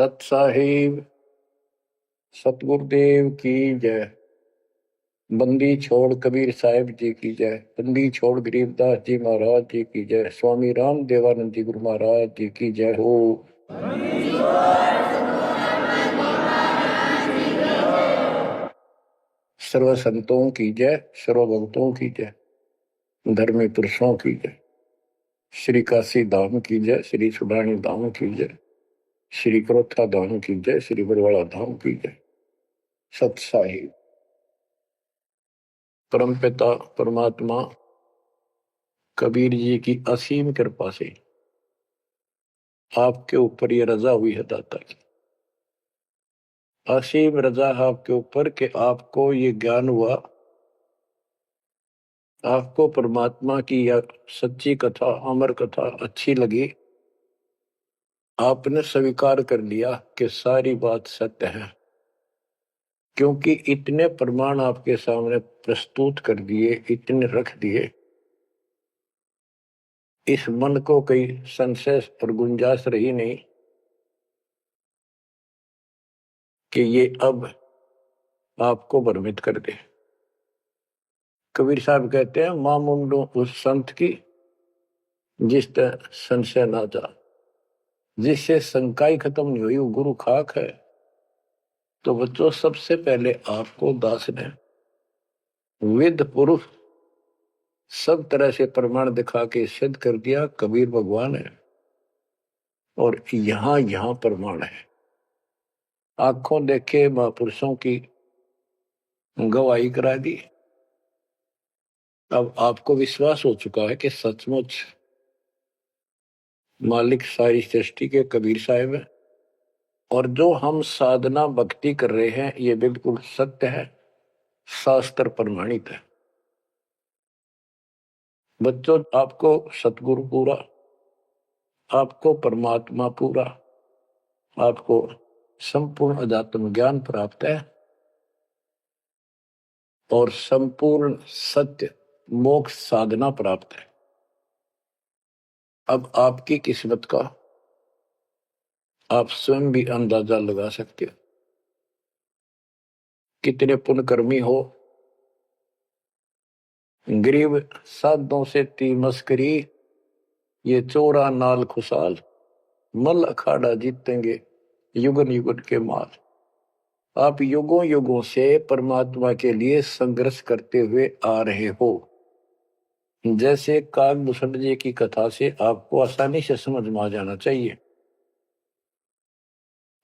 सत साहिब सतगुरुदेव की जय। बंदी छोड़ कबीर साहिब जी की जय। बंदी छोड़ गरीबदास जी महाराज जी की जय। स्वामी राम देवानंद जी गुरु महाराज जी की जय हो। सर्व संतों की जय, सर्व भक्तों की जय, धर्मी पुरुषों की जय। श्री काशी धाम की जय, श्री सुडानी धाम की जय, श्री क्रोथा धाम की जय, श्री बरवाड़ा धाम की जय। सत साहिब परमपिता परमात्मा कबीर जी की असीम कृपा से आपके ऊपर ये रजा हुई है दाता की। असीम रजा है आपके ऊपर कि आपको ये ज्ञान हुआ, आपको परमात्मा की यह सच्ची कथा, अमर कथा अच्छी लगी। आपने स्वीकार कर लिया कि सारी बात सत्य है, क्योंकि इतने प्रमाण आपके सामने प्रस्तुत कर दिए, इतने रख दिए, इस मन को कोई संशय और गुंजाइश रही नहीं कि ये अब आपको भ्रमित कर दे। कबीर साहब कहते हैं, मां मुंडो उस संत की जिस तरह संशय ना जा, जिससे शंकाई खत्म नहीं हुई, वो गुरु खाक है। तो बच्चों, सबसे पहले आपको दास ने वेद पुरुष सब तरह से प्रमाण दिखा के सिद्ध कर दिया कबीर भगवान है, और यहां प्रमाण है। आंखों देखे महापुरुषों की गवाही करा दी। अब आपको विश्वास हो चुका है कि सचमुच मालिक सारी सृष्टि के कबीर साहिब है, और जो हम साधना भक्ति कर रहे हैं ये बिल्कुल सत्य है, शास्त्र प्रमाणित है। बच्चों, आपको सतगुरु पूरा, आपको परमात्मा पूरा, आपको संपूर्ण अध्यात्म ज्ञान प्राप्त है, और संपूर्ण सत्य मोक्ष साधना प्राप्त है। अब आपकी किस्मत का आप स्वयं भी अंदाजा लगा सकते हो। कितने पुण्यकर्मी हो, गरीब साधों से ती मस्करी, ये चोरा नाल खुशाल, मल अखाड़ा जीतेंगे युगन युगन के माल। आप युगों युगों से परमात्मा के लिए संघर्ष करते हुए आ रहे हो। जैसे काकभूषण जी की कथा से आपको आसानी से समझ में आ जाना चाहिए।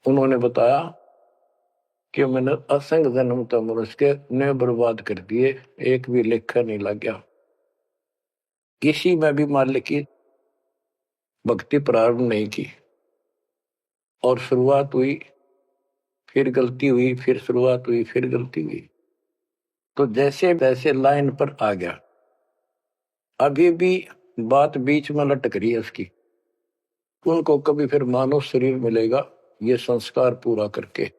उन्होंने बताया कि मैंने असंख्य जन्म तो मनुष्य के ने बर्बाद कर दिए, एक भी लेखा नहीं लग गया। किसी में भी मालिक की भक्ति प्रारंभ नहीं की, और शुरुआत हुई, फिर गलती हुई, फिर शुरुआत हुई, फिर गलती हुई। तो जैसे तैसे लाइन पर आ गया। अभी भी बात बीच में लटक रही है उसकी। उनको कभी फिर मानव शरीर मिलेगा ये संस्कार पूरा करके,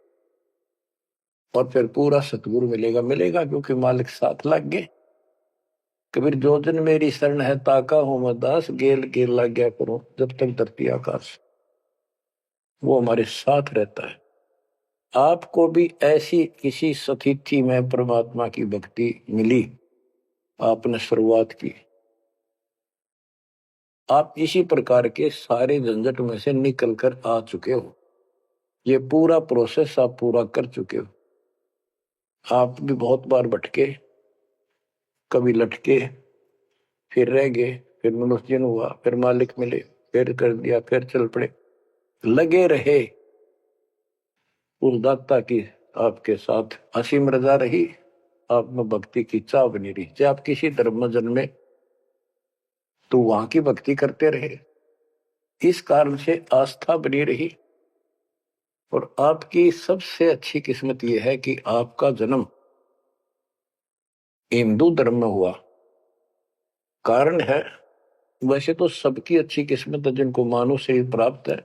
और फिर पूरा सतगुरु मिलेगा, क्योंकि मालिक साथ लग गए। कबीर जो दिन मेरी शरण है ताका हूं मैं दास, गेल गेल लग गया करो जब तक धरती आकाश। वो हमारे साथ रहता है। आपको भी ऐसी किसी स्थिति में परमात्मा की भक्ति मिली, आपने शुरुआत की, आप इसी प्रकार के सारे झंझट में से निकल कर आ चुके हो। ये पूरा प्रोसेस आप पूरा कर चुके हो। आप भी बहुत बार भटके, कभी लटके, फिर रह गए, फिर मनुष्य जन्म हुआ, फिर मालिक मिले, फिर कर दिया, फिर चल पड़े, लगे रहे। उस दाता की आपके साथ असीम रजा रही, आप में भक्ति की चाह बनी रही। चाहे आप किसी धर्म में जन्मे तो वहां की भक्ति करते रहे, इस कारण से आस्था बनी रही। और आपकी सबसे अच्छी किस्मत यह है कि आपका जन्म हिंदू धर्म में हुआ। कारण है, वैसे तो सबकी अच्छी किस्मत है जिनको मानव शरीर प्राप्त है,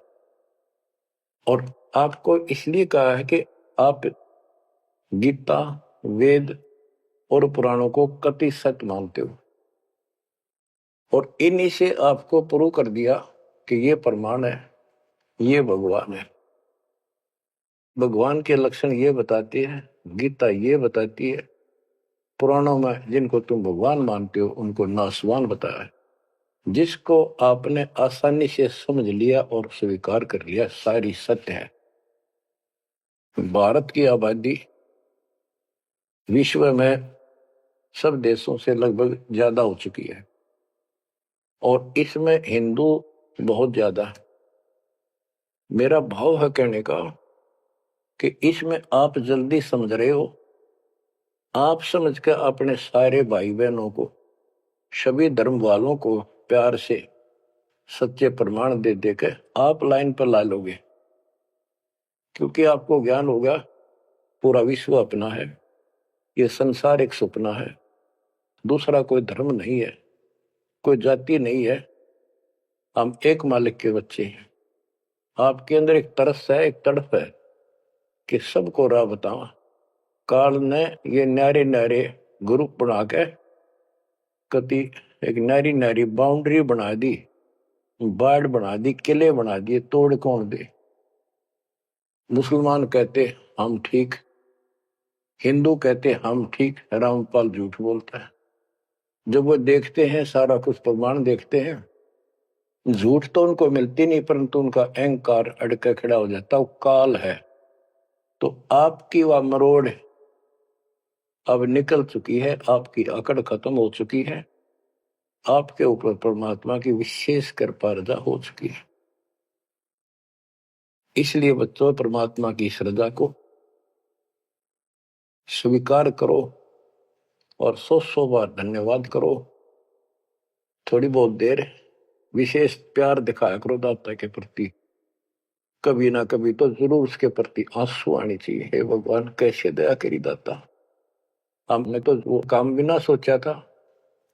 और आपको इसलिए कहा है कि आप गीता, वेद और पुराणों को कति सत्य मानते हो, और इन्हीं से आपको प्रूव कर दिया कि ये प्रमाण है, ये भगवान है। भगवान के लक्षण ये बताती है, गीता ये बताती है, पुराणों में जिनको तुम भगवान मानते हो उनको नासवान बताया है। जिसको आपने आसानी से समझ लिया और स्वीकार कर लिया, सारी सत्य है। भारत की आबादी विश्व में सब देशों से लगभग ज्यादा हो चुकी है और इसमें हिंदू बहुत ज्यादा है। मेरा भाव है कहने का कि इसमें आप जल्दी समझ रहे हो। आप समझ कर अपने सारे भाई बहनों को, सभी धर्म वालों को प्यार से सच्चे प्रमाण दे देकर आप लाइन पर ला लोगे, क्योंकि आपको ज्ञान होगा पूरा विश्व अपना है, ये संसार एक सपना है, दूसरा कोई धर्म नहीं है, कोई जाति नहीं है, हम एक मालिक के बच्चे हैं। आपके अंदर एक तरस है, एक तड़प है कि सबको राह बतावा। काल ने ये न्यारे न्यारे ग्रुप बना के कति एक नारी नारी बाउंड्री बना दी, बाढ़ बना दी, किले बना दिए, तोड़ कौन दे। मुसलमान कहते हम ठीक, हिंदू कहते हम ठीक, रामपाल झूठ बोलता है। जब वो देखते हैं सारा कुछ प्रमाण देखते हैं, झूठ तो उनको मिलती नहीं, परंतु उनका अहंकार अड़के खड़ा हो जाता, वो काल है। तो आपकी वह मरोड़ अब निकल चुकी है, आपकी अकड़ खत्म हो चुकी है, आपके ऊपर परमात्मा की विशेष कृपा रजा हो चुकी है। इसलिए बच्चों, परमात्मा की श्रद्धा को स्वीकार करो और 100 बार धन्यवाद करो। थोड़ी बहुत देर विशेष प्यार दिखाया करो दाता के प्रति, कभी ना कभी तो जरूर उसके प्रति आंसू आनी चाहिए। हे भगवान, कैसे दया करी दाता, हमने तो वो काम भी ना सोचा था।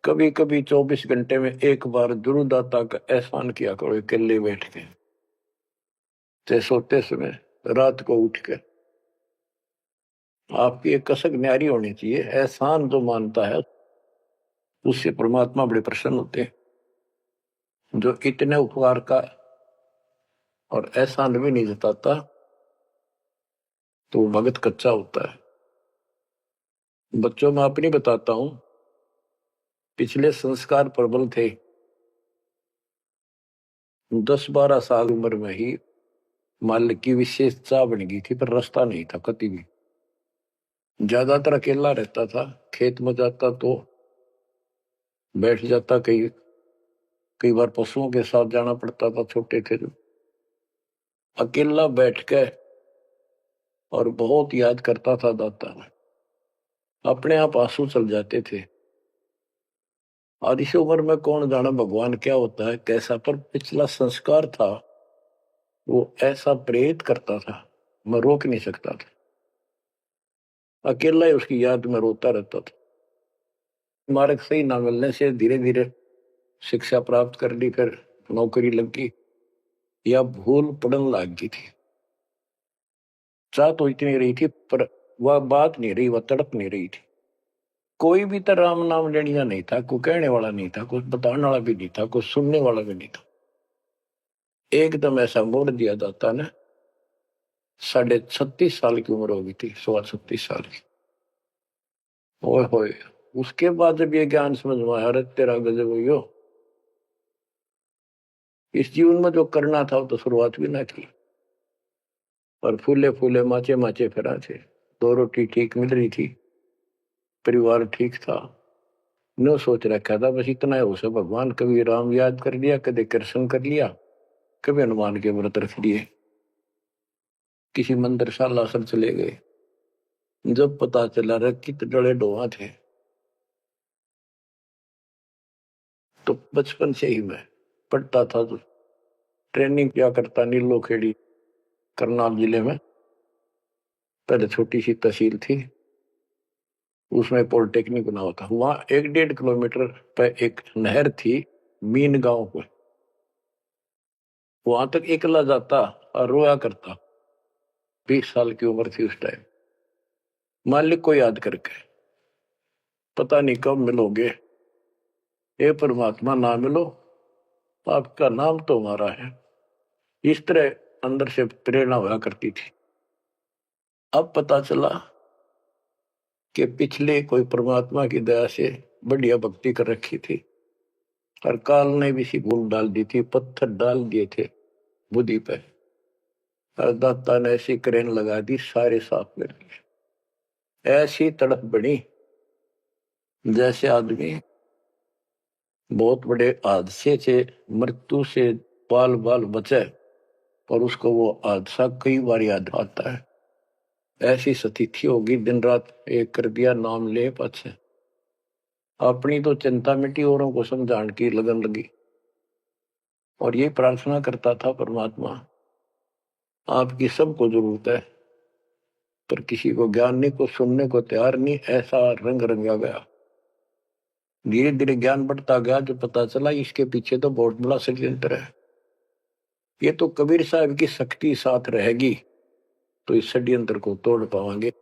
कभी कभी 24 घंटे में एक बार जरूर दाता का एहसान किया करो, अकेले बैठ के, चाहे सोते समय, रात को उठ के। आपकी एक कसक न्यारी होनी चाहिए। एहसान जो मानता है उससे परमात्मा बड़े प्रसन्न होते हैं। जो इतने उपकार का और एहसान भी नहीं जताता तो वो भगत कच्चा होता है। बच्चों, मैं अपनी बताता हूं, पिछले संस्कार प्रबल थे। 10-12 साल उम्र में ही मालिक की विशेष चाह बन गई थी, पर रास्ता नहीं था कभी भी। ज्यादातर अकेला रहता था, खेत में जाता तो बैठ जाता, कई बार पशुओं के साथ जाना पड़ता था, छोटे थे जो। अकेला बैठ के और बहुत याद करता था दाता, अपने आप आंसू चल जाते थे। और इस उम्र में कौन जाना भगवान क्या होता है, कैसा, पर पिछला संस्कार था वो ऐसा प्रेरित करता था, मैं रोक नहीं सकता था। अकेला ही उसकी याद में रोता रहता था। मार्ग सही ना मिलने से धीरे धीरे शिक्षा प्राप्त कर ली, फिर नौकरी लग गई, या भूल पड़न लग गई थी। चाह तो इतनी रही थी, पर वह बात नहीं रही, वह तड़प नहीं रही थी। कोई भी तो राम नाम लेनिया नहीं था, कोई कहने वाला नहीं था, कुछ बताने वाला भी नहीं था, कुछ सुनने वाला भी नहीं था। एकदम ऐसा मोड़ दिया दाता ने। 36.5 साल की उम्र हो गई थी, 36.5 साल की। ओए होए, उसके बाद जब ये ज्ञान समझ में आया, अरे तेरा गजब हुई, इस जीवन में जो करना था वो तो शुरुआत भी ना की। और फूले फूले माचे माचे फिरा थे, 2 रोटी ठीक मिल रही थी, परिवार ठीक था। नो सोच रखा था बस इतना है उसे, भगवान कभी राम याद कर लिया, कभी कृष्ण कर लिया, कभी हनुमान के व्रत रख लिए, किसी मंदिर शाला सब चले गए। जब पता चला रे कितने डले डोहा थे, तो बचपन से ही मैं पढ़ता था, तो ट्रेनिंग क्या करता नीलो खेड़ी करनाल जिले में। पहले छोटी सी तहसील थी, उसमें पॉलिटेक्निक बना होता, वहां 1-1.5 किलोमीटर पे एक नहर थी, मीन गांव को। वहां तक एकला जाता और रोया करता। 20 साल की उम्र थी उस टाइम। मालिक को याद करके, पता नहीं कब मिलोगे, हे परमात्मा ना मिलो, आपका नाम तो हमारा है। इस तरह अंदर से प्रेरणा हुआ करती थी। अब पता चला कि पिछले कोई परमात्मा की दया से बढ़िया भक्ति कर रखी थी और काल ने भी सी भूल डाल दी थी, पत्थर डाल दिए थे बुद्धि पे और दाता ने ऐसी करेन लगा दी, सारे साफ कर दिए। ऐसी तड़प बनी जैसे आदमी बहुत बड़े हादसे से मृत्यु से बाल बाल बचे और उसको वो हादसा कई बार याद आता है। ऐसी स्थिति होगी, दिन रात एक कर दिया नाम ले पाछे। अपनी तो चिंता मिटी, औरों को समझाने की लगन लगी और ये प्रार्थना करता था, परमात्मा आपकी सबको जरूरत है पर किसी को ज्ञान नहीं, को सुनने को तैयार नहीं। ऐसा रंग रंगा गया, धीरे धीरे ज्ञान बढ़ता गया, जो पता चला इसके पीछे तो बहुत बड़ा षड्यंत्र है। ये तो कबीर साहब की शक्ति साथ रहेगी तो इस षड्यंत्र को तोड़ पाएंगे,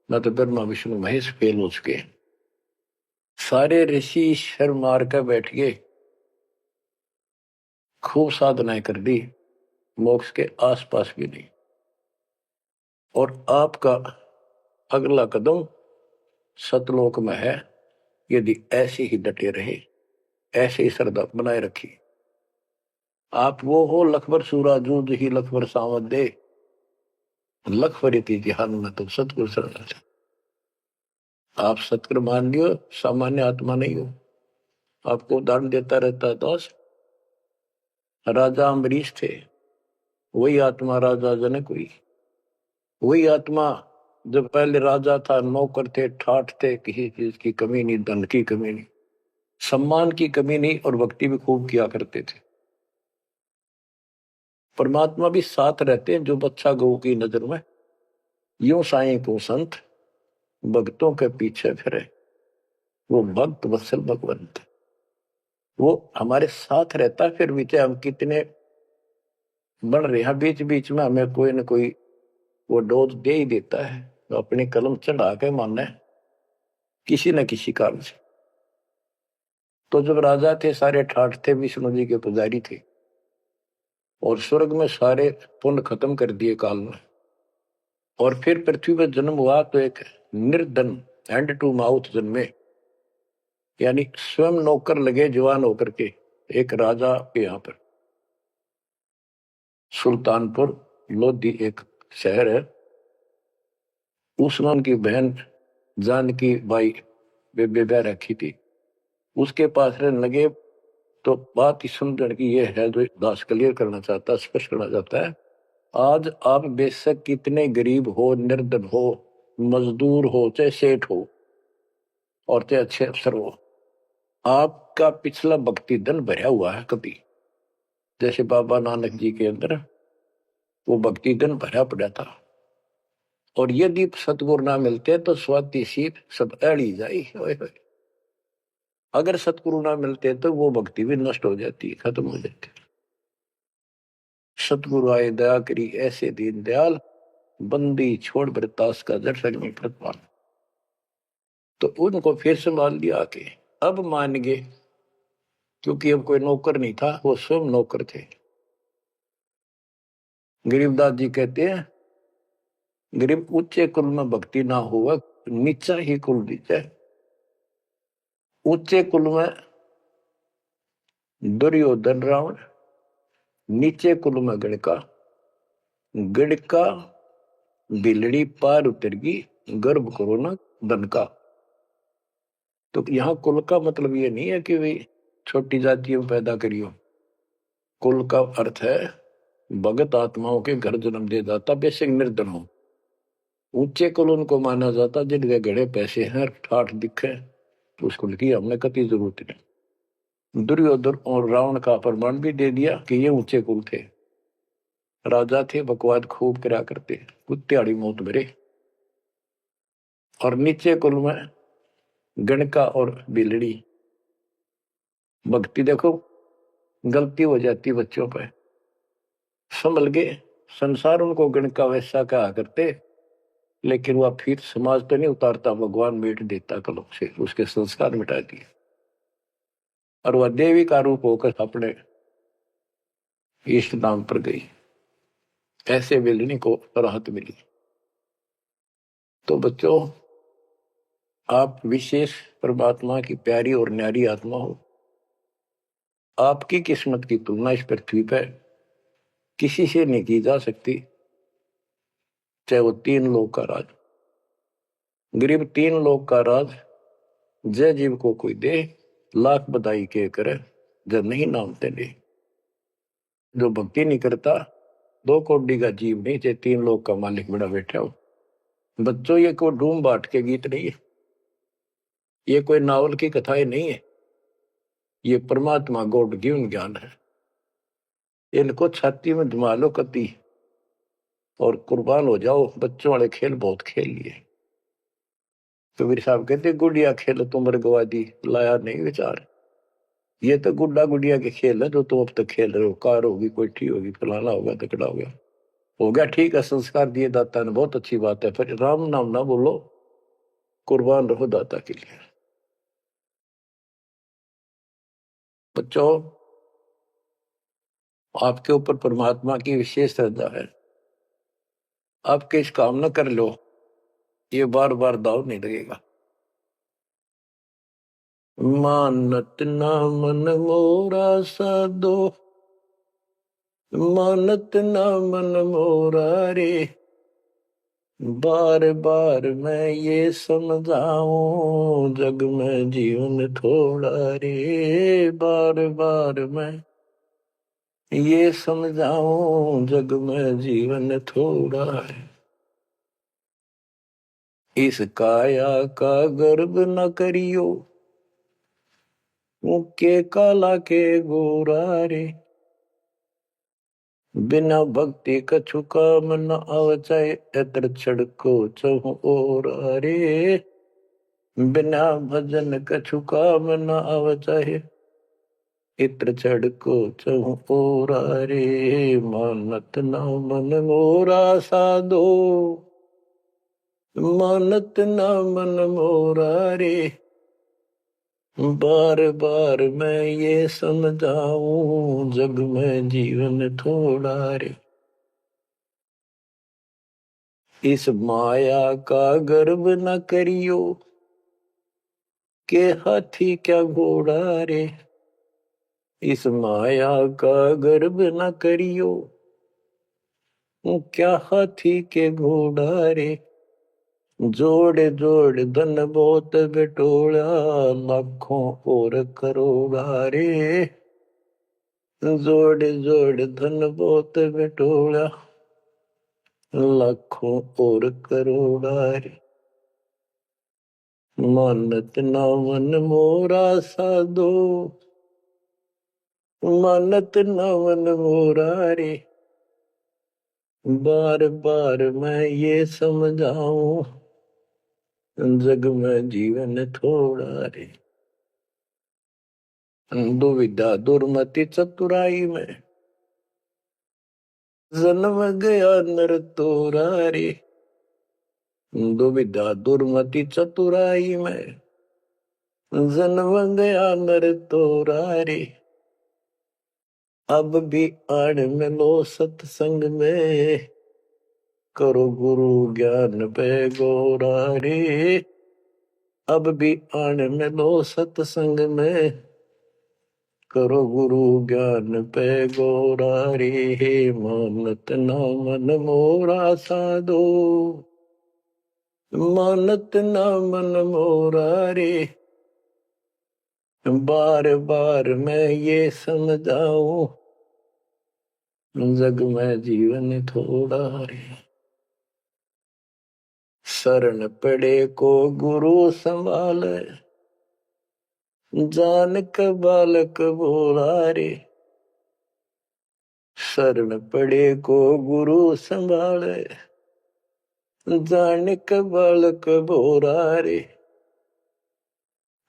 न तो ब्रह्मा विष्णु महेश फेल हो चुके। सारे ऋषि शर मार कर बैठ गए, खूब साधनाएं कर दी, मोक्ष के आसपास भी नहीं। और आपका अगला कदम सतलोक में है, यदि ऐसे ही डटे रहे, ऐसे ही श्रद्धा बनाए रखी। आप वो हो लखबर सूरा जूझ ही लखबर सावत दे, लखबर जिहान में तो सतगुरु शरण। आप सतगुरु मान लियो, सामान्य आत्मा नहीं हो। आपको उदाहरण देता रहता है दोस्त, राजा अम्बरीश थे, वही आत्मा राजा जनक हुई। वही आत्मा जब पहले राजा था, नौकर थे, ठाठ थे, किसी चीज की कमी नहीं, धन की कमी नहीं, सम्मान की कमी नहीं, और भक्ति भी खूब किया करते थे। परमात्मा भी साथ रहते हैं जो बच्चा गौ की नजर में। यूं साईं को संत भक्तों के पीछे फिरे, वो भक्त वत्सल भगवंत, वो हमारे साथ रहता। फिर भी चाहे हम कितने बढ़ रहे हैं, बीच बीच में हमें कोई न कोई वो डोज दे ही देता है, तो अपनी कलम चढ़ा के मानना है किसी न किसी कारण से। तो जब राजा थे, सारे ठाठ थे, विष्णु जी के पुजारी थे, और स्वर्ग में सारे पुण्य खत्म कर दिए काल में, और फिर पृथ्वी पर जन्म हुआ तो एक निर्धन हैंड टू माउथ जन्मे, यानी स्वयं नौकर लगे जवान होकर के एक राजा के यहाँ पर। सुल्तानपुर लोधी एक शहर है, उसमें उनकी बहन जानकी बाई बेबे रखी थी, उसके पास रहने लगे। तो बात ही समझने की ये है जो दास क्लियर करना चाहता, स्पष्ट करना चाहता है। आज आप बेशक कितने गरीब हो, निर्धन हो, मजदूर हो, चाहे सेठ हो और चाहे अच्छे अफसर हो, आपका पिछला भक्ति धन भरा हुआ है कभी। जैसे बाबा नानक जी के अंदर वो भक्ति धन भरा पड़ा था, और यदि सतगुरु ना मिलते तो स्वाति सीप सब अड़ी जाई। अगर सतगुरु ना मिलते तो वो भक्ति भी नष्ट हो जाती, खत्म हो जाती। सतगुरु आए दया करी ऐसे दीन दयाल, बंदी छोड़ बरतास का दर्शन में प्रतिपाल। तो उनको फिर संभाल लिया के अब मान गए, क्योंकि अब कोई नौकर नहीं था, वो स्वयं नौकर थे। गरीबदास जी कहते हैं, गरीब ऊंचे कुल में भक्ति ना हुआ, नीचा ही कुल दीजिए। ऊंचे कुल में दुर्योधन रावण, नीचे कुल में गणका, गणका बिलड़ी पार उतर गई, गर्भ करो ना धन का। तो यहाँ कुल का मतलब ये नहीं है कि भाई छोटी जातियों में पैदा करियो। कुल का अर्थ है भगत आत्माओं के घर जन्म दे जाता, बेसिक निर्धन हो। ऊंचे कुल उनको माना जाता जिनके घड़े पैसे हैं, ठाठ दिखे, तो उस कुल की हमने कति जरूरत नहीं। दुर्योधन और रावण का प्रमाण भी दे दिया कि ये ऊंचे कुल थे, राजा थे, बकवाद खूब करा करते, कुत्तेआड़ी मौत भरे। और नीचे कुल में गणका और बिलड़ी, भक्ति देखो गलती हो जाती बच्चों पर, संभल गए। संसार उनको गणका वैसा कहा करते, लेकिन वह फिर समाज तो नहीं उतारता, भगवान मिट देता कलम से, उसके संस्कार मिटा दिए, और वह देवी का रूप होकर अपने इष्ट धाम पर गई। ऐसे बिलनी को राहत मिली। तो बच्चों, आप विशेष परमात्मा की प्यारी और न्यारी आत्मा हो। आपकी किस्मत की तुलना इस पृथ्वी पर किसी से नहीं की जा सकती, चाहे वो 3 लोक का राज, गरीब 3 लोक का राज जय जीव को कोई दे, लाख बधाई के करे, जब नहीं नामते नहीं। जो भक्ति नहीं करता, 2 कौड़ी का जीव नहीं, चाहे 3 लोक का मालिक बड़ा बैठा हो। बच्चों, ये कोई डूम बाट के गीत नहीं है, ये कोई नावल की कथाएं नहीं है, ये परमात्मा गॉड गिवन ज्ञान है। इनको छाती में जमा लो कति और कुर्बान हो जाओ। बच्चों वाले खेल बहुत खेल लिए। कबीर साहब कहते, गुड़िया खेल तुम गवा दी, लाया नहीं विचार। ये तो गुड्डा गुड़िया के खेल है जो तुम अब तक खेल रहे हो। कार होगी, कोठी होगी, फलाना होगा, तकड़ा हो गया ठीक है, संस्कार दिए दाता ने, बहुत अच्छी बात है, फिर राम नाम ना बोलो, कुर्बान रहो दाता के लिए। बच्चों, आपके ऊपर परमात्मा की विशेष श्रद्धा है। आपके इस काम न कर लो, ये बार बार दाव नहीं लगेगा। मानत ना मन मोरा साधो, मानत ना मन मोरा रे, बार बार मैं ये समझाऊं, जग में जीवन थोड़ा रे। बार बार मैं ये समझाऊं, जग में जीवन थोड़ा है। इस काया का गर्व न करियो, के काला के गोरा रे। बिना भक्ति कछु काम न आवचाए, एतर छड़को चहु और रे। बिना भजन कछु काम न आवचाए, इत्र छड़को चहु और रे। मानत न मन मोरा साधो, मानत न मन मोरा रे। बार बार मैं ये समझाऊं, जग में जीवन थोड़ा रे। इस माया का गर्व न करियो, के हाथी क्या घोड़ा रे। इस माया का गर्व न करियो, क्या हाथी के घोड़ा रे। जोड़ जोड़ धन बहुत बटोला, लाखों और करोड़ा रे। जोड़ जोड़ धन बहुत बटोला, लाखों और करोड़ा रे। मानत ना मन मोरा साधो, मानत ना मन मोरा रे। बार बार मैं ये समझाऊं, जग में जीवन थोड़ा रे। दुविधा दुर्मति चतुराई में, जन्म गया नर तोरा रे। दुविधा दुर्मति चतुराई में, जन्म गया नर तोरा रे। अब भी आड़ में लो सत्संग में, करो गुरु ज्ञान पे गोरा रे। अब भी आड़ में लो सत्संग में, करो गुरु ज्ञान पे गोरा रे। मानत ना मन मोरा साधो, मानत ना मन मोरा रे। बार बार मैं ये समझाऊं, जग में जीवन थोड़ा रे। शरण पड़े को गुरु संभाले, जान का बालक बोला रे। शरण पड़े को गुरु संभाले, जान का बालक बोला रे।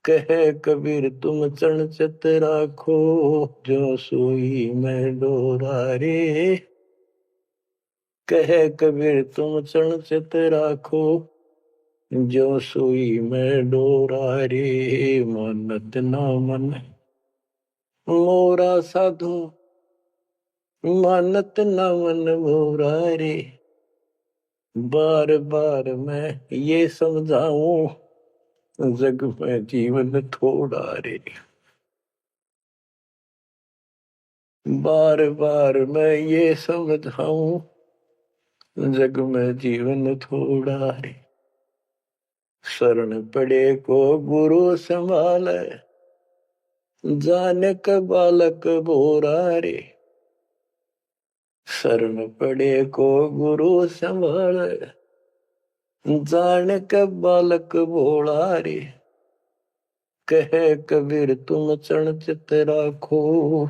कहे कबीर तुम चरण चित राखो, जो सोई मैं डोरा रे। कहे कबीर तुम चरण चित राखो, जो सोई मैं डोरा रे। मानत ना मन मोरा साधु, मानत ना मन मोरा रे। बार बार मैं ये समझाऊं, जग में जीवन थोड़ा रे। बार बार मैं ये समझाऊं, जग में जीवन थोड़ा रे। शरण पड़े को गुरु संभाले, जाने का बालक बोरा रे। शरण पड़े को गुरु संभाले, जाने का बालक भोला रे। कहे कबीर तुम चरण चित राखो,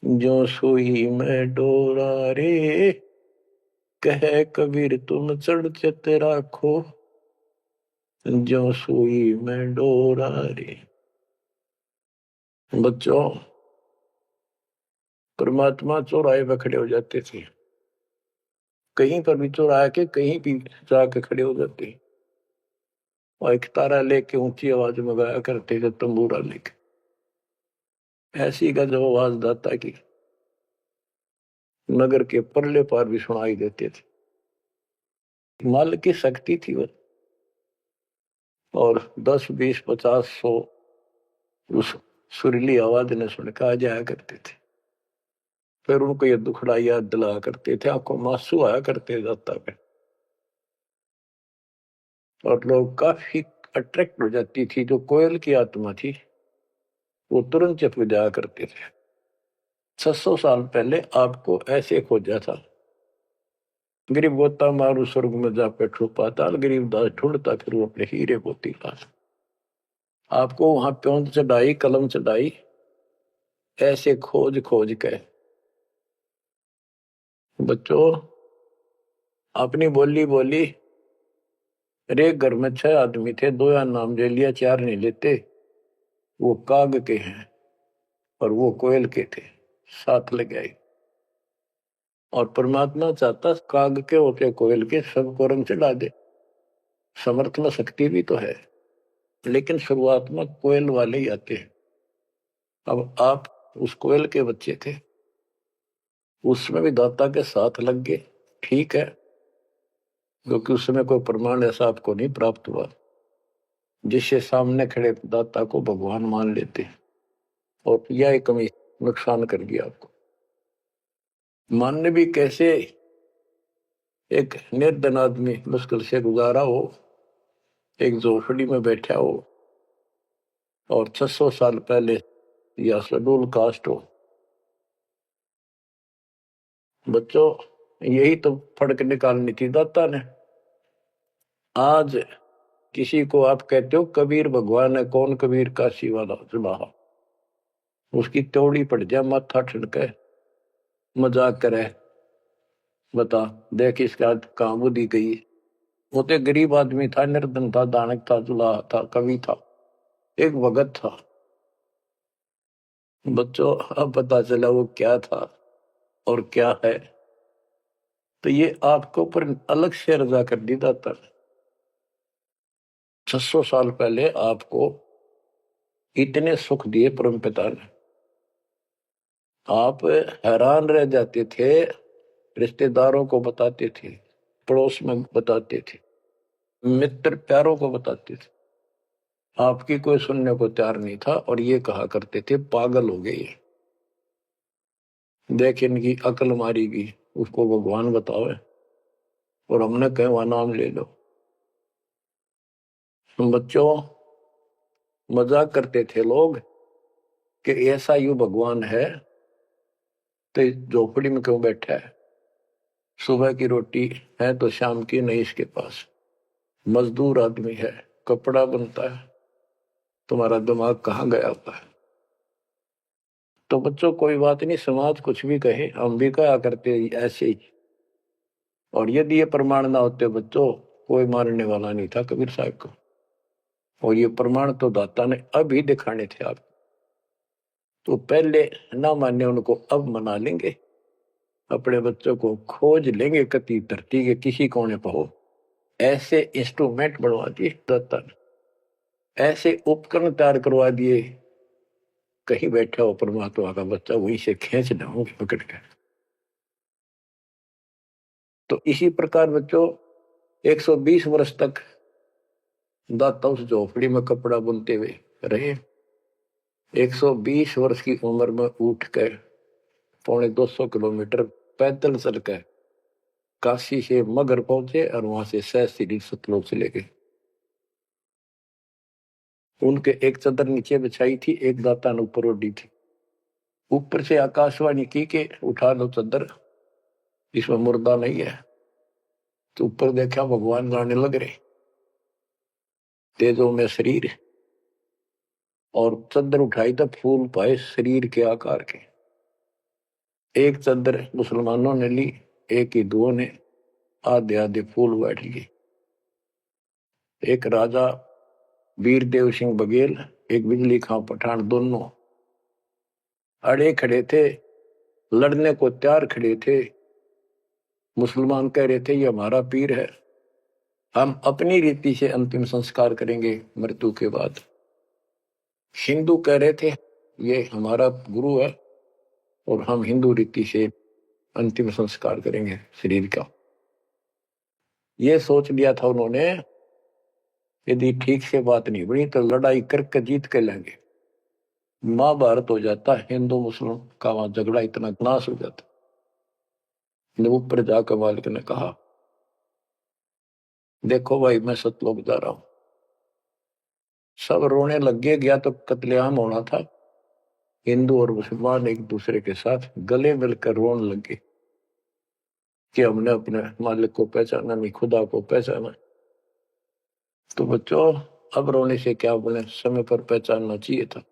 जो सुई में डोरा रे। कहे कबीर तुम चरण चित राखो, जो सुई में डोरा रे। बच्चों, परमात्मा चौराहे पे खड़े हो जाते थे, कहीं पर भी चौराहे के कहीं भी जाके खड़े हो जाते और एक तारा लेके ऊंची आवाज में गाया करते थे, तंबूरा लेके। ऐसी गजब आवाज दाता की नगर के परले पार भी सुनाई देते थे। माल की शक्ति थी वो, और 10, 20, 50, 100 उस सुरीली आवाज ने सुन के आ जाया करते थे। फिर उनको ये दुखड़ा याद दिला करते थे, आंखों में आंसू आया करते दाता पे, और लोग काफी अट्रैक्ट हो जाती थी। जो कोयल की आत्मा थी वो तुरंत चप जाया करते थे। 600 साल पहले आपको ऐसे खोजा था, गरीब गोता मारू स्वर्ग में जा बैठो पाताल, गरीब दास ढूंढता फिर वो अपने हीरे मोती पास। आपको वहां प्योंद चढ़ाई, कलम चढ़ाई, ऐसे खोज खोज के। बच्चों, अपनी बोली बोली। एक घर में 6 आदमी थे, 2 या नाम ले लिया, 4 नहीं लेते। वो काग के हैं और वो कोयल के थे, साथ लग आई। और परमात्मा चाहता काग के होते कोयल के सबको रंग चढ़ा दे। समर्थ में शक्ति भी तो है, लेकिन शुरुआत में कोयल वाले ही आते हैं। अब आप उस कोयल के बच्चे थे, उसमें भी दाता के साथ लग गए, ठीक है, क्योंकि उस समय कोई प्रमाण ऐसा आपको नहीं प्राप्त हुआ जिससे सामने खड़े दाता को भगवान मान लेते, और यह कमी नुकसान कर गया आपको। मानने भी कैसे? एक निर्धन आदमी मुश्किल से गुजारा हो, एक झोपड़ी में बैठा हो, और 600 साल पहले या शेड्यूल कास्ट हो। बच्चों, यही तो फर्क निकालनी थी दाता ने। आज किसी को आप कहते हो कबीर भगवान है, कौन कबीर? काशी वाला जबाहा, उसकी त्योड़ी पड़ जाए, माथा ठनके, मजाक करे, बता देख इसका कहां बुद्धि गई। वो तो गरीब आदमी था, निर्धन था, दानक था, जुलाहा था, कवि था, एक भगत था। बच्चों, अब पता चला वो क्या था और क्या है। तो ये आपको ऊपर अलग से रजा कर दी दाता। 600 साल पहले आपको इतने सुख दिए परमपिता ने, आप हैरान रह जाते थे। रिश्तेदारों को बताते थे, पड़ोस में बताते थे, मित्र प्यारों को बताते थे, आपकी कोई सुनने को तैयार नहीं था। और ये कहा करते थे पागल हो गए, देख इनकी अकल मारी गई, उसको भगवान बताओ, और हमने कहे वह नाम ले लो। बच्चों, मजाक करते थे लोग कि ऐसा यू भगवान है तो झोपड़ी में क्यों बैठा है? सुबह की रोटी है तो शाम की नहीं इसके पास, मजदूर आदमी है, कपड़ा बनता है, तुम्हारा दिमाग कहाँ गया हुआ है? तो बच्चों, कोई बात नहीं, समाज कुछ भी कहे, हम भी कहा करते ऐसे ही। और यदि ये प्रमाण ना होते बच्चों, कोई मारने वाला नहीं था कबीर साहब को। और ये प्रमाण तो दाता ने अभी दिखाने थे आप, तो पहले ना माने उनको अब मना लेंगे। अपने बच्चों को खोज लेंगे कति धरती के किसी कोने पर हो, ऐसे इंस्ट्रूमेंट बनवा दिए दाता ने, ऐसे उपकरण तैयार करवा दिए, कहीं बैठा हो परमात्मा का बच्चा वहीं से खींच लाऊंगे पकड़ कर। तो इसी प्रकार बच्चों 120 वर्ष तक दाता उस झोपड़ी में कपड़ा बुनते हुए रहे। 120 वर्ष की उम्र में उठ कर 250 किलोमीटर पैदल चलकर काशी से मगर पहुंचे और वहां से सहस्त्री सतलोक चले गए। उनके एक चादर नीचे बिछाई थी, एक दाता ने ऊपर ओढ़ी थी। ऊपर से आकाशवाणी की के उठा लो चादर, इसमें मुर्दा नहीं है। तो ऊपर देखा भगवान गाने लग रहे, तेजों में शरीर, और चादर उठाई तो फूल पाए शरीर के आकार के। एक चादर मुसलमानों ने ली, एक हिंदुओं ने आधे आधे फूल बैठ लिए। एक राजा वीरदेव सिंह बघेल, एक बिजली खां पठान, दोनों अड़े खड़े थे, लड़ने को तैयार खड़े थे। मुसलमान कह रहे थे ये हमारा पीर है, हम अपनी रीति से अंतिम संस्कार करेंगे मृत्यु के बाद। हिंदू कह रहे थे ये हमारा गुरु है और हम हिंदू रीति से अंतिम संस्कार करेंगे शरीर का। ये सोच लिया था उन्होंने, यदि ठीक से बात नहीं बनी तो लड़ाई करके जीत के लेंगे। महाभारत हो जाता, हिंदू मुस्लिम का वहां झगड़ा इतना नाश हो जाता। ऊपर जाकर मालिक ने कहा देखो भाई मैं सतलोक जा रहा हूं। सब रोने लग गया तो कत्लेआम होना था। हिंदू और मुसलमान एक दूसरे के साथ गले मिलकर रोने लगे कि हमने अपने मालिक को पहचाना नहीं, खुदा को पहचाना। तो बच्चों अब रोने से क्या बोले, समय पर पहचानना चाहिए था।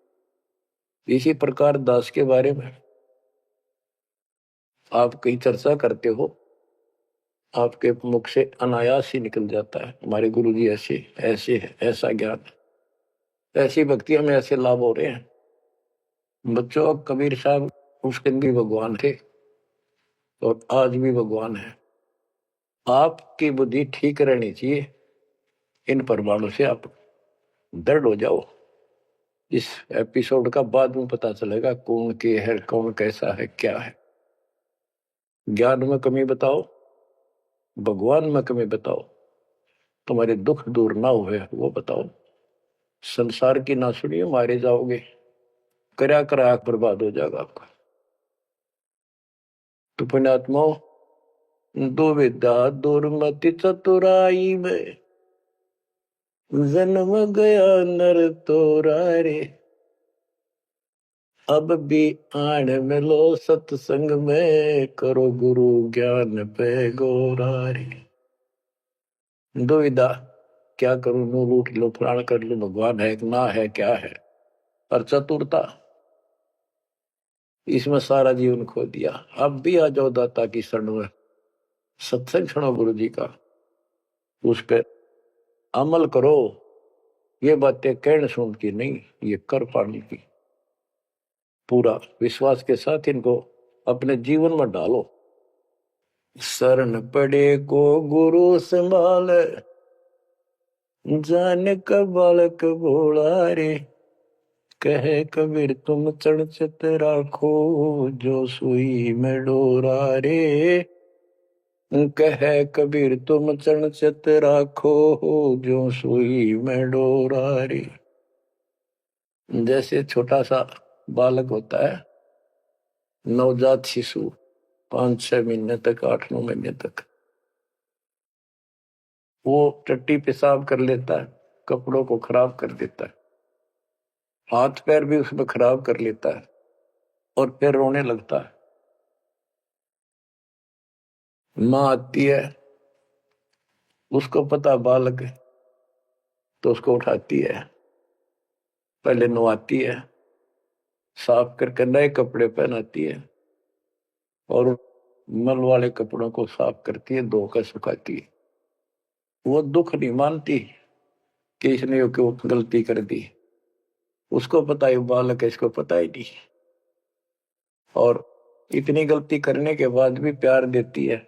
इसी प्रकार दास के बारे में आप कहीं चर्चा करते हो, आपके मुख से अनायास ही निकल जाता है हमारे गुरुजी ऐसे ऐसे है, ऐसा ज्ञान, ऐसी भक्ति, हमें ऐसे लाभ हो रहे हैं। बच्चों कबीर साहब उस दिन भी भगवान थे और आज भी भगवान है। आपकी बुद्धि ठीक रहनी चाहिए, इन प्रमाणों से आप दृढ़ हो जाओ। इस एपिसोड का बाद में पता चलेगा कौन के है, कौन कैसा है, क्या है। ज्ञान में कमी बताओ, भगवान में कमी बताओ, तुम्हारे दुख दूर ना हुए वो बताओ। संसार की ना सुनिए, मारे जाओगे, करा करा बर्बाद हो जाएगा आपका। तो पुण्यात्माओं, दुविधा दुर्मति चतुराई में जन्म गया नर तोरा रे। अब भी आण मिलो सत्संग में, करो गुरु ज्ञान पे गोरा रे। दुविधा, क्या करूं, नो रूठ लो, प्राण कर लो, भगवान है ना है, क्या है। और चतुरता, इसमें सारा जीवन खो दिया। अब भी आ जाओ दाता की शरण में, सत्संग सुनो गुरु जी का, उस पर अमल करो। ये बातें कहने सुन की नहीं, ये कर पाने की। पूरा विश्वास के साथ इनको अपने जीवन में डालो। शरण पड़े को गुरु संभाल, जान का बालक भोला रे। कहे कबीर तुम चढ़चत राखो, जो सुई में डोरा रे। कहे कबीर तुम चढ़चत राखो, जो सुई में डोरा रे। जैसे छोटा सा बालक होता है, नवजात शिशु, 5-6 महीने तक, 8-9 महीने तक, वो टट्टी पेशाब कर लेता है, कपड़ों को खराब कर देता है, हाथ पैर भी उसमें खराब कर लेता है और फिर रोने लगता है। माँ आती है, उसको पता बालक है, तो उसको उठाती है, पहले नवाती है, साफ करके नए कपड़े पहनाती है और मल वाले कपड़ों को साफ करती है, धोकर सुखाती है। वो दुख नहीं मानती कि इसने क्यों गलती कर दी, उसको पता है बालक है, इसको पता ही नहीं। और इतनी गलती करने के बाद भी प्यार देती है,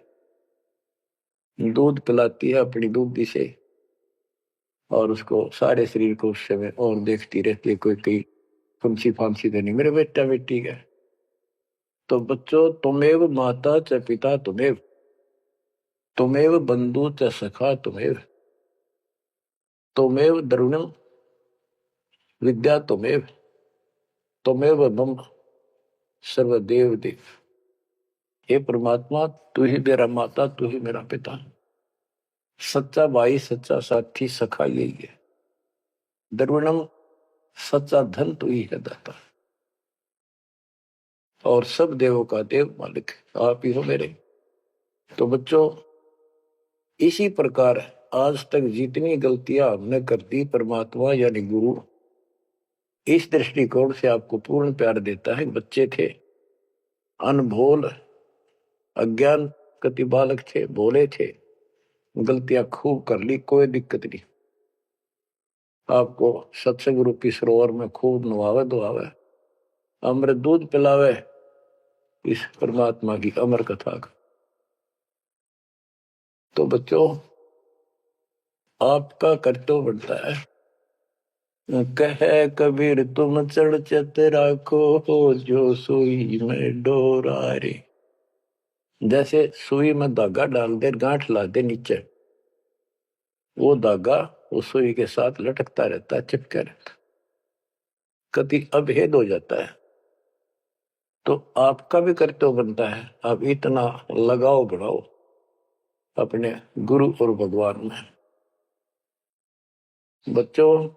दूध पिलाती है अपनी दूधी से, और उसको सारे शरीर को उस समय और देखती रहती है, कोई कहीं फंसी फांसी तो नहीं मेरे बेटा बेटी का। तो बच्चों, तुमेव माता च पिता तुमेव, तुमेव बंधु च सखा तुमेव द्रविणम विद्या तुमेव मम सर्वदेव देव। हे परमात्मा, तू ही मेरा माता, तू ही मेरा पिता, सच्चा भाई, सच्चा साथी, सखा यही है। द्रविणम, सच्चा धन तू ही है दाता, और सब देवों का देव मालिक आप ही हो मेरे। तो बच्चों, इसी प्रकार आज तक जितनी गलतियां हमने कर दी, परमात्मा यानी गुरु इस दृष्टिकोण से आपको पूर्ण प्यार देता है। बच्चे थे, अनभोल, अज्ञान कति बालक थे, भोले थे, गलतियां खूब कर ली, कोई दिक्कत नहीं। आपको सत्संग रूपी सरोवर में खूब नवावे धोआवे, अमृत दूध पिलावे इस परमात्मा की अमर कथा का। तो बच्चों, आपका कर्तव्य बनता है, कहे कबीर तुम चढ़ चत राखो, जो सुई में डोरा रे। जैसे सुई में धागा डाल दे, गांठ ला दे नीचे, वो धागा उस सुई के साथ लटकता रहता है, चिपका रहता, कभी अभेद हो जाता है। तो आपका भी कर्तव्य बनता है, आप इतना लगाव बढ़ाओ अपने गुरु और भगवान में। बच्चों,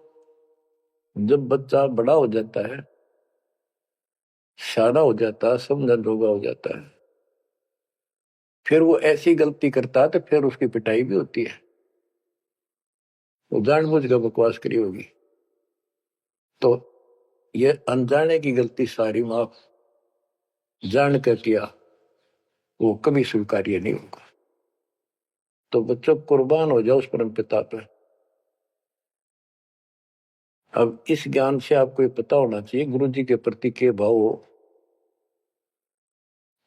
जब बच्चा बड़ा हो जाता है, शाना हो जाता है, समझन जोगा हो जाता है, फिर वो ऐसी गलती करता है तो फिर उसकी पिटाई भी होती है। वो जानबूझ कर बकवास करी होगी, तो ये अनजाने की गलती सारी माफ जान कर किया, वो कभी स्वीकार्य नहीं होगा। तो बच्चों, कुर्बान हो जाओ उस परम पिता पे। अब इस ज्ञान से आपको ये पता होना चाहिए गुरु जी के प्रति के भाव हो।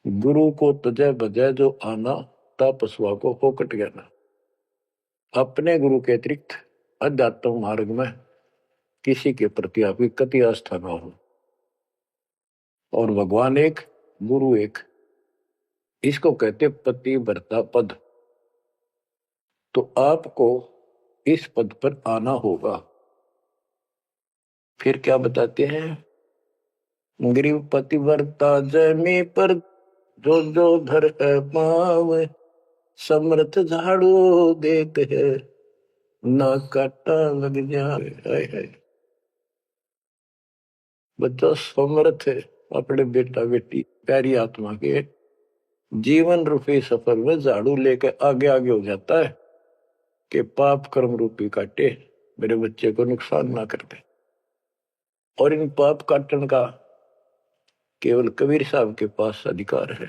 गुरु को तुझे बजय जो आना, तापस्वा को फोकट गया। अपने गुरु के अतिरिक्त अध्यात्म मार्ग में किसी के प्रति आपकी कति आस्था ना हो। और भगवान एक, गुरु एक, इसको कहते पति भरता पद। तो आपको इस पद पर आना होगा। फिर क्या बताते हैं, गरीब पतिव्रता जमी पर जो जो धर है पाव, समर्थ झाड़ू देख है ना काटा लग जाए। बच्चा समर्थ है अपने बेटा बेटी प्यारी आत्मा के जीवन रूपी सफर में झाड़ू लेकर आगे आगे हो जाता है कि पाप कर्म रूपी काटे मेरे बच्चे को नुकसान ना कर दे। और इन पाप काटने का केवल कबीर साहब के पास अधिकार है।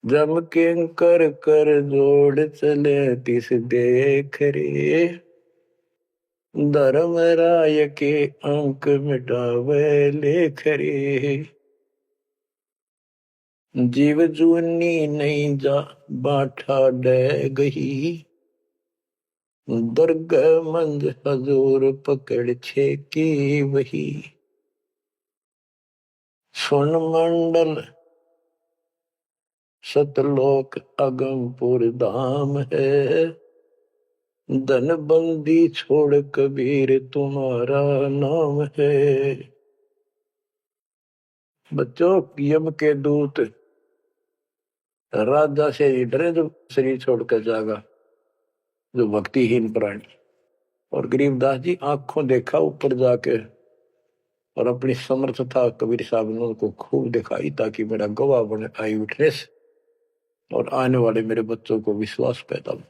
जम के कर कर जोड़ चले तिस देख रे, धर्म राय के अंक मिटावे लेख रे। जीव जूनी नहीं जा बाठा डे गही, दुर्ग मंज हजूर पकड़ छे की वही। सुन मंडल सतलोक अगमपुर धाम है, धन बंदी छोड़ कबीर तुम्हारा नाम है। बच्चों, यम के दूत राजा से डरे जो शरीर छोड़कर जागा, जो भक्तिहीन प्राणी। और गरीबदास जी आंखों देखा ऊपर जाके, और अपनी समर्थता कबीर साहब ने उनको खूब दिखाई, ताकि मेरा गवाह बने आई विटनेस, और आने वाले मेरे बच्चों को विश्वास पैदा हो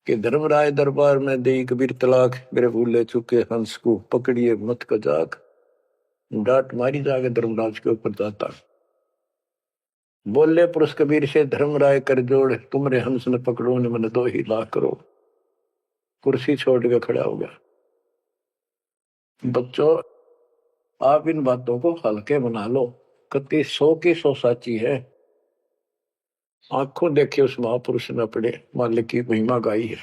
कि धर्मराय दरबार में दे कबीर तलाक, मेरे भूले चुके हंस को पकड़िए मत कजाक। डांट मारी जाके धर्मराज के ऊपर जाता, बोले पुरुष कबीर से धर्मराय कर जोड़, तुमरे हंस न पकड़ो ने मन 2 लाख करो। कुर्सी छोड़ के खड़ा हो गया। बच्चों, आप इन बातों को हल्के बना लो, कति 100 की 100 साची है। आंखों देखे उस महापुरुष ने अपने मालिक की महिमा गाई है।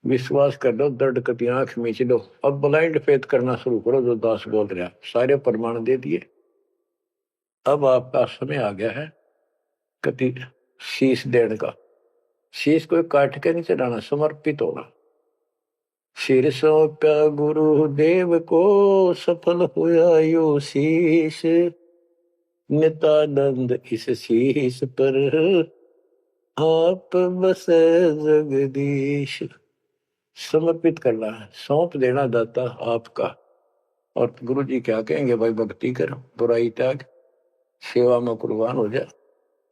विश्वास कर लो, दर्द कति आंख मीच लो। अब ब्लाइंड फेथ करना शुरू करो, जो दास बोल रहा, सारे प्रमाण दे दिए। अब आपका समय आ गया है कति शीश देने का, शीश कोई काट के नहीं चढ़ाना, समर्पित होना। सिर सौंप्या गुरुदेव को, सफल हुआ यो शीश, नित्यानंद इस शीश पर आप बसे जगदीश। समर्पित करना है, सौंप देना दाता आपका। और गुरु जी क्या कहेंगे, भाई भक्ति कर, बुराई त्याग, सेवा में कुर्बान हो जा।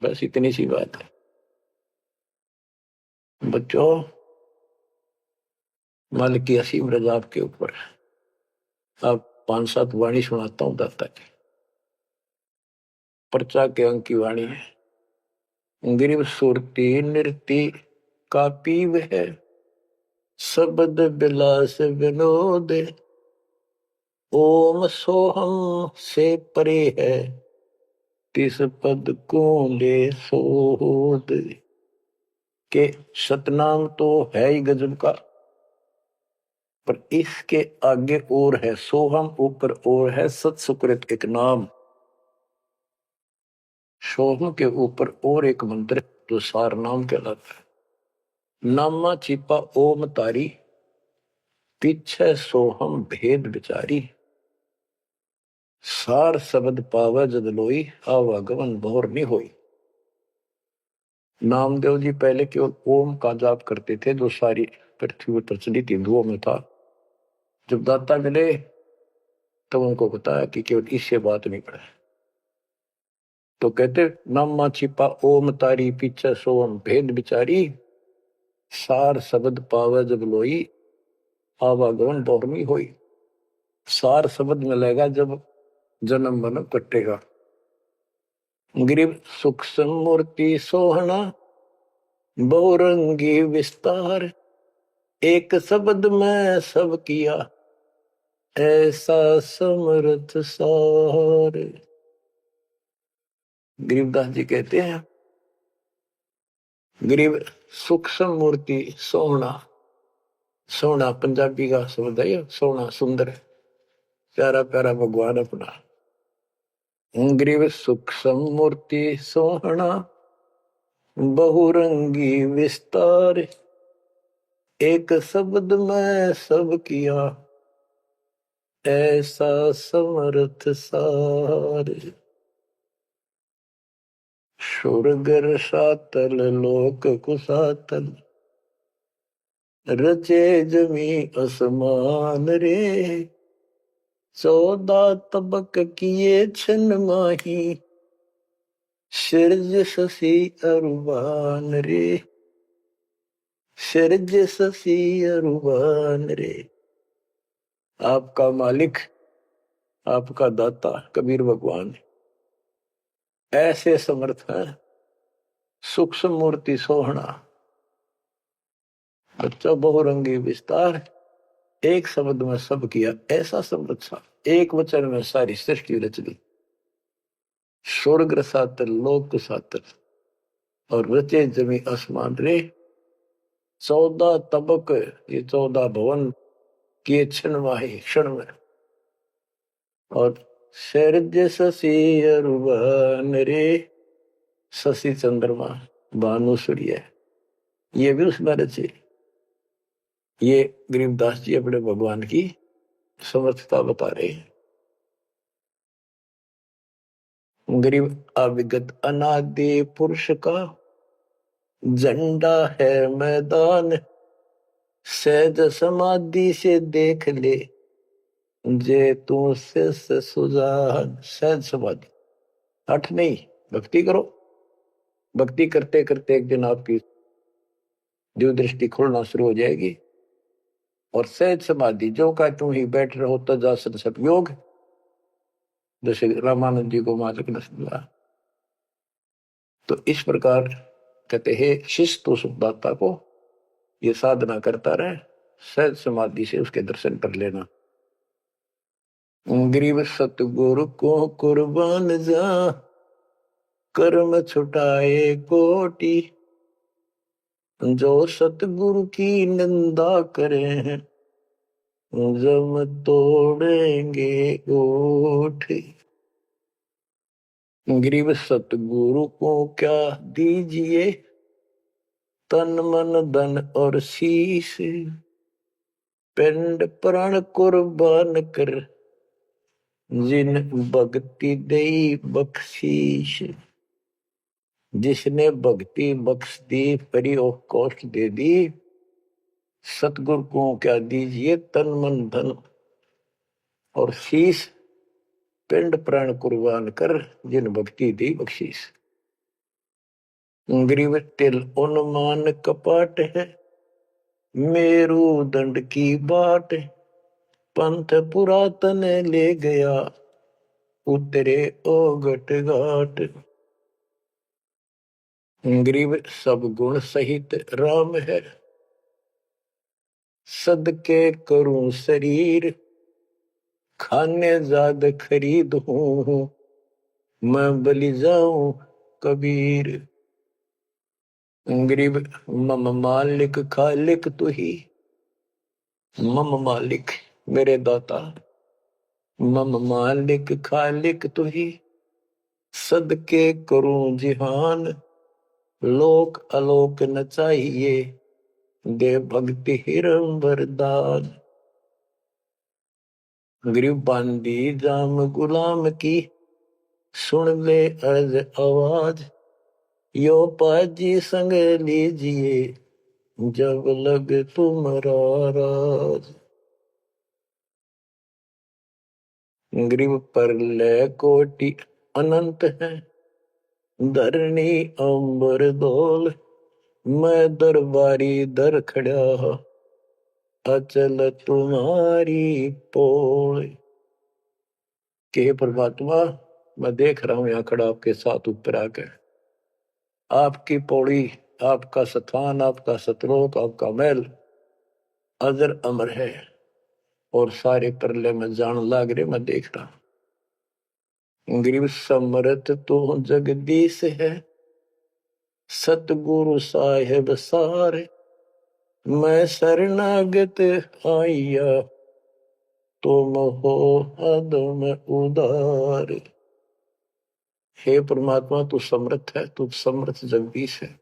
बस इतनी सी बात है बच्चों। मालिक की असीम रजा आपके ऊपर। अब 5-7 वाणी सुनाता हूं दाता की। पर्चा के अंक की वाणी है। गिरिव सुरती नृति का पीव है, शब्द बिलास विनोद, ओम सोहम से परे है, तिस पद को ले सोद। के सतनाम तो है ही गजब का, पर इसके आगे और है सोहम, ऊपर और है सत सुकृत एक नाम। सोहम के ऊपर और एक मंत्र जो सार नाम कहलाता है। नामा छिपा ओम तारी, पीछे सोहम भेद विचारी, सार शब्द पावे जद लोई, आवागमन भोर नहीं होई। नामदेव जी पहले केवल ओम का जाप करते थे, जो सारी पृथ्वी पर प्रचलित हिंदुओं में था। जब दाता मिले तब उनको बताया कि केवल इससे बात नहीं पड़े, तो कहते नामा छिपा ओम तारी, पीछे सोम भेद बिचारी, सार शब्द पावे जब लोई, आवागमन बहुरमी होई। सार शब्द मिलेगा जब जन्म मन कटेगा। गिरिव सूक्ष्म मूर्ति सोहना, बहुरंगी विस्तार, एक शब्द में सब किया, ऐसा समर्थ सार। गरीबदास जी कहते हैं, गरीब सूक्ष्म मूर्ति सोहना, सोना पंजाबी का शब्द है, सोना सुंदर, प्यारा प्यारा भगवान अपना। गरीब सूक्ष्म मूर्ति सोहना, बहुरंगी विस्तार, एक शब्द में सब किया, ऐसा समर्थ सार। सुरगर सातल लोक कुसातल, रचे जमी असमान रे, 14 तबक किए छन माही, सिरज शशि अरुबान रे, सिरज शशि अरुबान रे। आपका मालिक, आपका दाता कबीर भगवान ऐसे समर्थ है। सूक्ष्म मूर्ति सोहना, बच्चा बहुरंगी विस्तार, एक शब्द में सब किया, ऐसा समर्थ सा, एक वचन में सारी सृष्टि रच दी। स्वर्ग सातर लोक सातर, और रचे जमी आसमान रे, 14 तबक, ये 14 भवन किए क्षण माही, क्षण में। और शरज शशि अरुबन रे, शशि चंद्रमा भानु सूर्य, ये भी उसमें रचे। ये गरीबदास जी अपने भगवान की समर्थता बता रहे हैं। गरीब अविगत अनादि पुरुष का झंडा है मैदान, सहज समाधि से देख ले, जे तू से सुजान। सहज समाधि, हठ नहीं, भक्ति करो। भक्ति करते करते एक दिन आपकी दिव्य दृष्टि खुलना शुरू हो जाएगी। और सहज समाधि, जो का तू ही बैठ रहो तजासन सतयोग, जैसे रामानंद जी को मालिक ने सुना। तो इस प्रकार कहते हैं शिष्य तो सुखदाता को ये साधना करता रहे, सहज समाधि से उसके दर्शन कर लेना। गरीब सतगुरु को कुर्बान जा, कर्म छुटाए कोटि, जो सतगुरु की निंदा करे हैं, जम तोड़ेंगे ओठ। गरीब सतगुरु को क्या दीजिए, तन मन धन और शीश, पिंड प्राण कुर्बान कर, जिन भक्ति दई बख्शीश। जिसने भक्ति बख्श दी, फ्री ऑफ कॉस्ट दे दी, सतगुरु को क्या दीजिए, तन मन धन और शीश, पिंड प्राण कुर्बान कर, जिन भक्ति दी बख्शीश। गरीब तिल उन्मान कपाट है, मेरू दंड की बाट, पंथ पुरातन ले गया, उतरे ओगट घाट। गरीब सब गुण सहित राम है, सदके करूं शरीर, खाने जाद खरीद हूं, मैं बलि जाऊं कबीर। गरीब मम मालिक खालिक तू ही, मम मालिक मेरे दाता, मम मालिक खालिक तू ही, सदके करूं जिहान, लोक अलोक न चाहिए, दे भक्ति हिरम वरदान। गरीब बांदी जाम गुलाम की, सुन ले अर्ज आवाज, यो पाजी संग लीजिए, जब लग तुम्हारा राज। गरीब परलय कोटि अनंत है, धरणी अंबर डोल, मैं दरबारी दर खड़ा, अचल तुम्हारी पोल। के परमात्मा, मैं देख रहा हूं यहां खड़ा आपके साथ ऊपर आकर, आपकी पौड़ी, आपका स्थान, आपका सतलोक, आपका महल अजर अमर है, और सारे परले में जान लाग रहे, मैं देख रहा हूं। गरीब समरथ तो जगदीश है, सतगुरु साहेब सारे, मैं शरणागत आइया, तुम हो अदम उदार। हे परमात्मा, तू समर्थ है, तू समर्थ जगदीश है,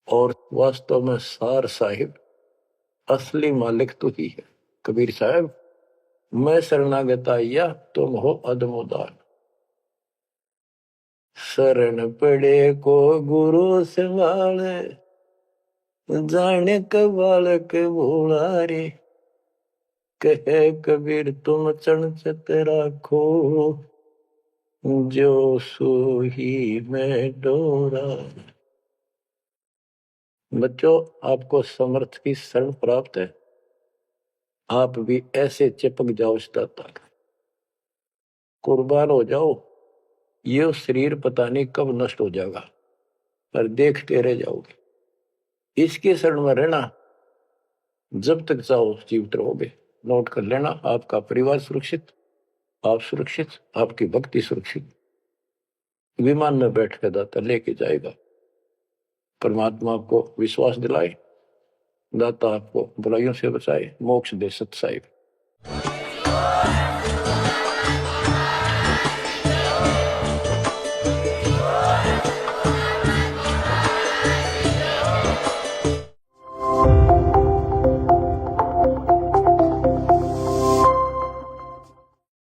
और वास्तव में सार साहिब असली मालिक तू ही है। कबीर साहब, मैं शरणागत आइया, तुम हो अदम उदार। शरण पड़े को गुरु संभाले, जाने का बालक भोला रे, कहे कबीर तुम चणचत राखो, जो सोही में डोरा। बच्चों, आपको समर्थ की शरण प्राप्त है, आप भी ऐसे चिपक जाओ इस दाता, कुर्बान हो जाओ। ये शरीर पता नहीं कब नष्ट हो जाएगा, पर देखते रह जाओगे। इसके शरण में रहना, जब तक चाहो जीवित रहोगे। नोट कर लेना, आपका परिवार सुरक्षित, आप सुरक्षित, आपकी भक्ति सुरक्षित। विमान में बैठ कर दाता लेके जाएगा। परमात्मा आपको विश्वास दिलाए, दाता आपको बुराइयों से बचाए, मोक्ष दे सत साहिब।